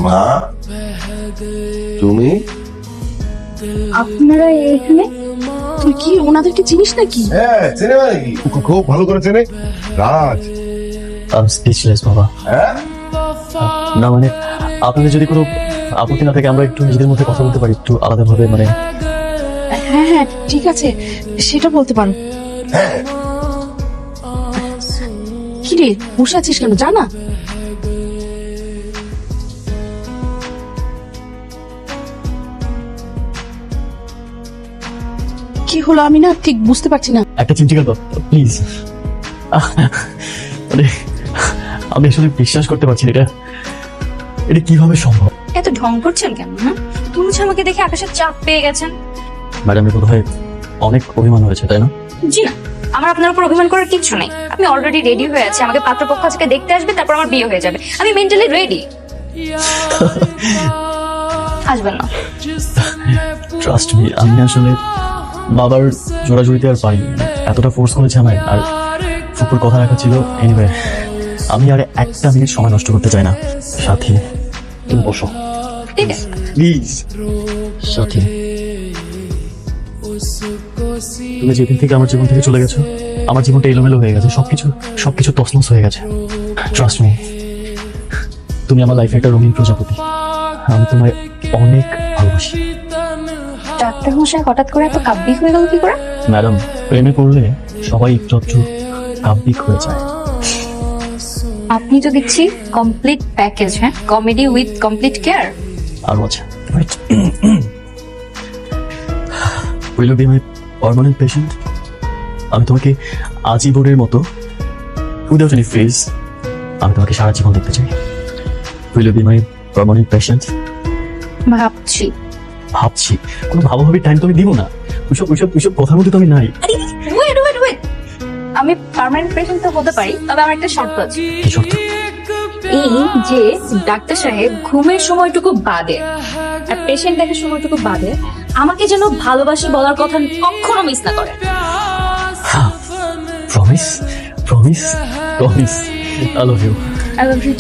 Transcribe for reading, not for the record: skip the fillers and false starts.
মা তুমি আপনারা এখানে? তুই কি ওনাদেরকে চিনিস নাকি? হ্যাঁ চেনে নাকি? খুব ভালো করে চেনে। রাজ স্পিচলেস বাবা। হ্যাঁ না মানে আপনাদের যদি কোনো আপত্তি না থাকে আমরা একটু নিজেদের মধ্যে কথা বলতে পারি একটু আলাদাভাবে মানে। হ্যাঁ হ্যাঁ ঠিক আছে, সেটা বলতে পারো। হ্যাঁ কি রে বসে আছিস কেন, জানা? কি হলো আমি না ঠিক বুঝতে পারছি না। একটা চিমটি গেল প্লিজ। মানে আমি আসলে বিশ্বাস করতে পারছি না, এটা কিভাবে সম্ভব? এত ঢং করছেন কেন? তুমি আমাকে দেখে আকাশের চাপ পেয়ে গেছেন। ম্যাডামের বোধ হয় অনেক অভিমান হয়েছে তাই না? জি না, আমার আপনার উপর অভিমান করার কিছু নেই। আমি অলরেডি রেডি হয়ে আছি, আমাকে পাত্রপক্ষ আজকে দেখতে আসবে, তারপর আমার বিয়ে হয়ে যাবে। আমি মেন্টালি রেডি। আসবেন না? ট্রাস্ট মি, আমি আসলে বাবার জোড়াজুড়িতে আর পারিনি, এতটা ফোর্স করেছে আমায়। আর ফুপুর কথা রাখা ছিল। এনিওয়ে আমি আর একটা মিনিট সময় নষ্ট করতে চাই না। সাথী তুমি বসো ঠিক আছে। প্লিজ। সাথী তুমি যেদিন থেকে আমার জীবন থেকে চলে গেছো আমার জীবনটা এলোমেলো হয়ে গেছে, সবকিছু তছনছ হয়ে গেছে। ট্রাস্ট মি, তুমি আমার লাইফে একটা রঙিন প্রজাপতি। আমি তোমায় অনেক ভালোবাসি। ডাক্তার মশাই হঠাৎ করে এত কাব্যিক হয়ে গেল কি করে? ম্যাডাম প্রেমে পড়লে সবাই একটু একটু কাব্যিক হয়ে যায়। আপনি তো দেখছি কমপ্লিট প্যাকেজ। হ্যাঁ, কমেডি উইথ কমপ্লিট কেয়ার। আরো আছে। Will you be my permanent patient? আমি তোমাকে আজীবনের মতো উইদাউট এনি ফেজ আমি তোমাকে সারা জীবন দেখতে চাই। Will you be my permanent patient? ভাবছি কোনো ভাবাভাবি টাইম তো আমি দিব না। ওইসব কথার মধ্যে তো আমি নাই। ওয়েট, আমি পার্মানেন্ট পেশেন্ট তো হতে পারি, তবে আমার একটা শর্ত আছে। কি শর্ত? এই যে ডাক্তার সাহেব ঘুমের সময়টুকু বাদে আর পেশেন্ট দেখার সময়টুকু বাদে আমাকে যেন ভালোবাসি বলার কথা কখনো মিস না করে। Promise promise promise. I love you. I love you.